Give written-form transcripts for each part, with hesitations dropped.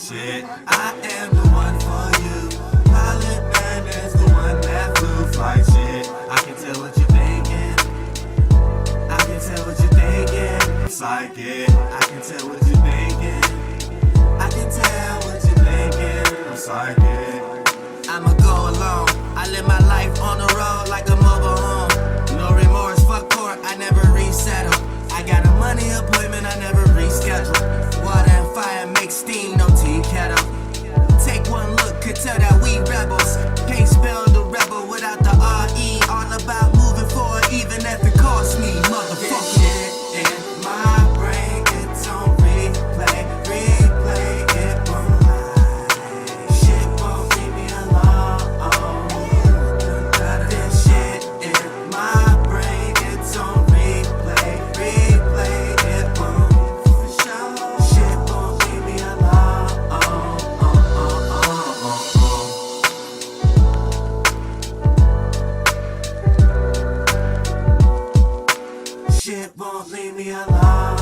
shit. I am the one for you. Pilotman is the one that flew flight shit. I can tell what you're thinking. I can tell what you're thinking. I'm psychic. I can tell what you're thinking. I can tell what you're thinking. I'm psychic. I'ma go alone. I live my life on the road like a mobile home. No remorse, fuck court, I never resettle. I got a money appointment, I never reschedule. Water and fire make steam, no tea kettle. Take one look, could tell that we rebels. Can't spell the rebel without the R-E. All about moving forward, even if it costs me, motherfucker. This shit in my brain, it's on replay. Replay, it won't lie. Shit won't leave me alone. This shit in my brain, it's on replay. Replay, it won't for sure. Shit won't leave me alone. Shit won't leave me alone.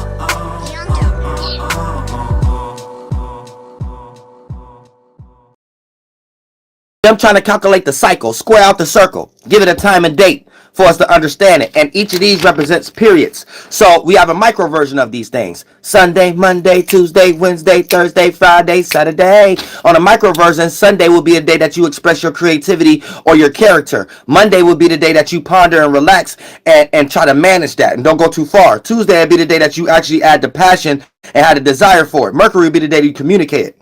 I'm trying to calculate the cycle, square out the circle, give it a time and date for us to understand it. And each of these represents periods. So we have a micro version of these things. Sunday, Monday, Tuesday, Wednesday, Thursday, Friday, Saturday. On a micro version, Sunday will be a day that you express your creativity or your character. Monday will be the day that you ponder and relax and try to manage that and don't go too far. Tuesday will be the day that you actually add the passion and have the desire for it. Mercury will be the day that you communicate it.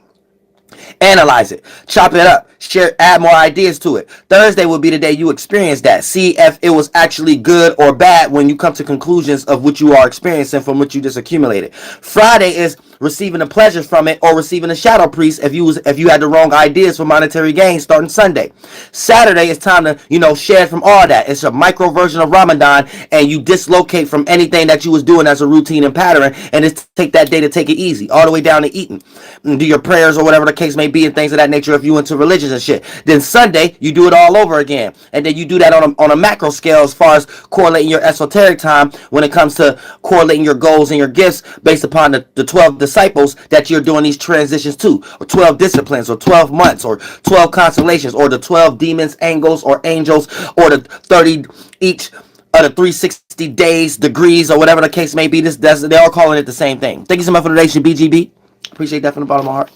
Analyze it, chop it up, share, add more ideas to it. Thursday will be the day you experience that. See if it was actually good or bad when you come to conclusions of what you are experiencing from what you just accumulated. Friday is receiving the pleasure from it or receiving a shadow priest if you had the wrong ideas for monetary gain starting Sunday. Saturday is time to, shed from all that. It's a micro version of Ramadan, and you dislocate from anything that you was doing as a routine and pattern, and it's take that day to take it easy, all the way down to eating. And do your prayers or whatever the case may be and things of that nature if you into religions and shit. Then Sunday, you do it all over again. And then you do that on a macro scale as far as correlating your esoteric time when it comes to correlating your goals and your gifts based upon the 12 disciples that you're doing these transitions to, or 12 disciplines, or 12 months, or 12 constellations, or the 12 demons, angles, or angels, or the 30 each of the 360 days, degrees, or whatever the case may be. They're all calling it the same thing. Thank you so much for the donation, BGB. Appreciate that from the bottom of my heart.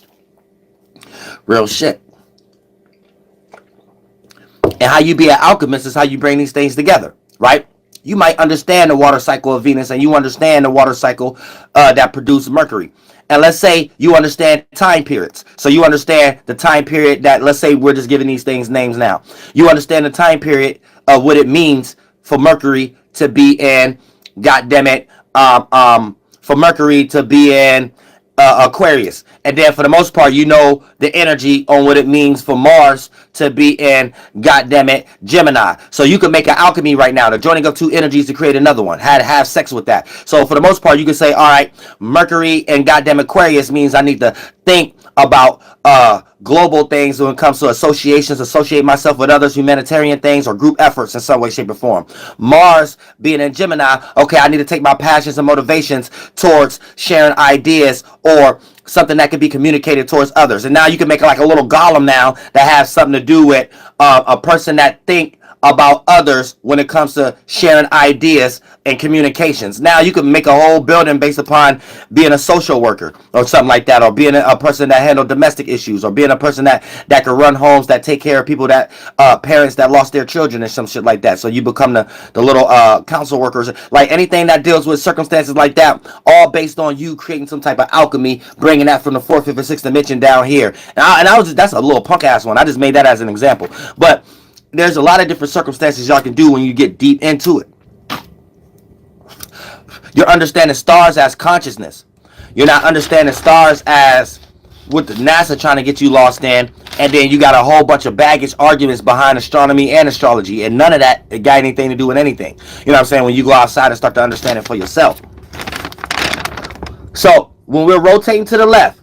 Real shit. And how you be an alchemist is how you bring these things together, right? You might understand the water cycle of Venus, and you understand the water cycle that produced Mercury. And let's say you understand time periods. So you understand the time period that, let's say we're just giving these things names now. You understand the time period of what it means for Mercury to be in, goddammit, for Mercury to be in Aquarius. And then for the most part, you know the energy on what it means for Mars to be in, goddammit, Gemini. So you can make an alchemy right now, the joining of two energies to create another one. Had to have sex with that. So for the most part, you can say, all right, Mercury and goddamn Aquarius means I need to think about global things when it comes to associations, associate myself with others, humanitarian things, or group efforts in some way, shape, or form. Mars being in Gemini, okay, I need to take my passions and motivations towards sharing ideas or something that can be communicated towards others. And now you can make like a little golem now that has something to do with a person that think about others when it comes to sharing ideas and communications. Now you can make a whole building based upon being a social worker or something like that, or being a person that handle domestic issues, or being a person that can run homes that take care of people that parents that lost their children and some shit like that. So you become the little council workers, like anything that deals with circumstances like that, all based on you creating some type of alchemy, bringing that from the 4th, 5th, and 6th dimension down here. That's a little punk ass one. I just made that as an example, but there's a lot of different circumstances y'all can do when you get deep into it. You're understanding stars as consciousness. You're not understanding stars as what the NASA trying to get you lost in, and then you got a whole bunch of baggage arguments behind astronomy and astrology, and none of that got anything to do with anything. You know what I'm saying? When you go outside and start to understand it for yourself. So when we're rotating to the left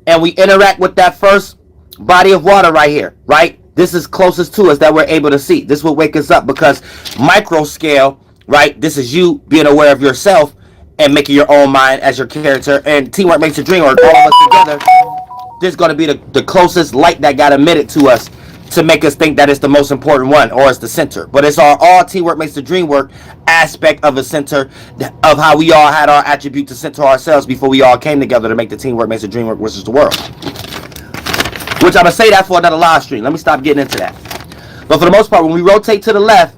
and we interact with that first body of water right here, right? This is closest to us that we're able to see. This will wake us up, because micro scale, right? This is you being aware of yourself and making your own mind as your character. And teamwork makes a dream, or all of us together there's going to be the closest light that got emitted to us to make us think that it's the most important one or it's the center. But it's our all teamwork makes the dream work aspect of a center, of how we all had our attribute to center ourselves before we all came together to make the teamwork makes the dream work, which is the world. Which I'm going to say that for another live stream. Let me stop getting into that. But for the most part, when we rotate to the left,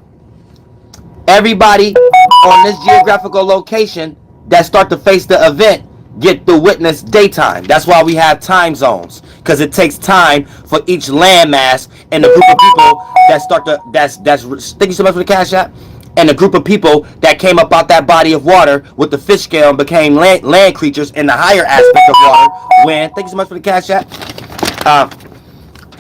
everybody on this geographical location that start to face the event get to witness daytime. That's why we have time zones, because it takes time for each landmass and the group of people that start to thank you so much for the cash app, and the group of people that came up out that body of water with the fish scale and became land creatures in the higher aspect of water. When thank you so much for the cash app.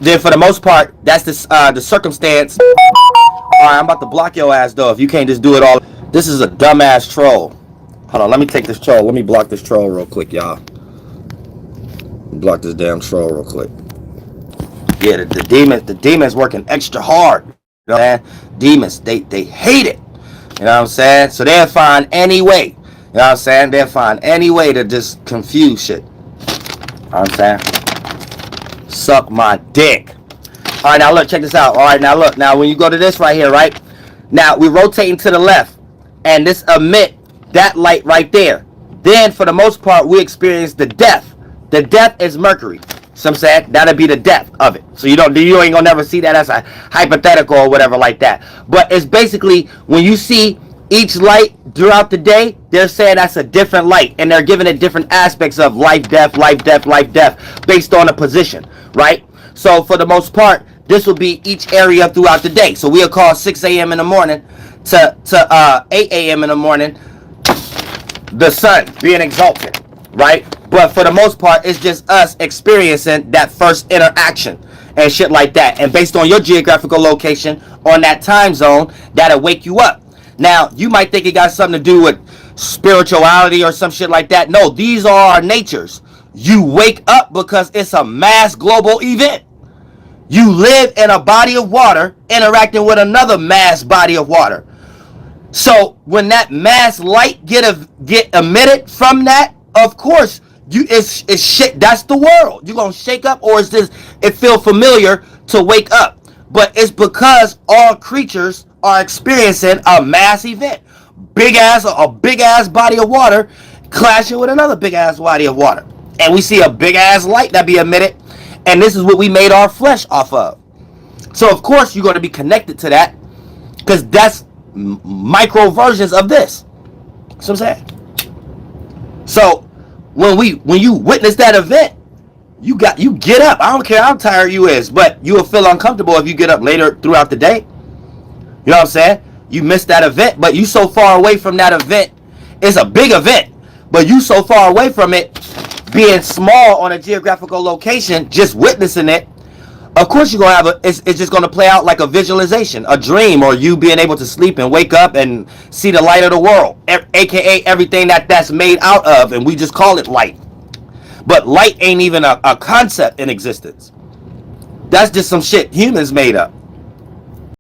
Then for the most part, that's the circumstance. Alright, I'm about to block your ass though if you can't just do it all. This is a dumbass troll. Hold on, let me take this troll. Let me block this troll real quick, y'all. Block this damn troll real quick. Yeah, the demons working extra hard. You know what I'm saying? Demons, they hate it. You know what I'm saying? So they'll find any way. You know what I'm saying? They'll find any way to just confuse shit. You know what I'm saying? Suck my dick. Alright, now look, check this out. Alright, now look. Now when you go to this right here, right? Now we're rotating to the left. And this emit that light right there. Then for the most part, we experience the death. The death is Mercury. Some said that'll be the depth of it. So you ain't gonna never see that as a hypothetical or whatever like that. But it's basically when you see each light throughout the day, they're saying that's a different light, and they're giving it different aspects of life, death, life, death, life, death, based on a position, right? So for the most part, this will be each area throughout the day. So we'll call 6 a.m. in the morning to 8 a.m. in the morning the sun being exalted, right? But for the most part, it's just us experiencing that first interaction and shit like that. And based on your geographical location on that time zone, that'll wake you up. Now, you might think it got something to do with spirituality or some shit like that. No, these are our natures. You wake up because it's a mass global event. You live in a body of water interacting with another mass body of water. So when that mass light get emitted from that, of course, it's shit. That's the world. You gonna shake up, or is this? It feel familiar to wake up, but it's because all creatures are experiencing a mass event. A big ass body of water clashing with another big ass body of water, and we see a big ass light that be emitted, and this is what we made our flesh off of. So of course you're going to be connected to that, because that's micro versions of this. That's what I'm saying. So when you witness that event, you get up. I don't care how tired you is, but you will feel uncomfortable if you get up later throughout the day. You know what I'm saying? You missed that event, but you so far away from that event. It's a big event, but you so far away from it, being small on a geographical location, just witnessing it. Of course you're gonna have it's just gonna play out like a visualization, a dream, or you being able to sleep and wake up and see the light of the world, aka everything that's made out of, and we just call it light. But light ain't even a concept in existence. That's just some shit humans made up.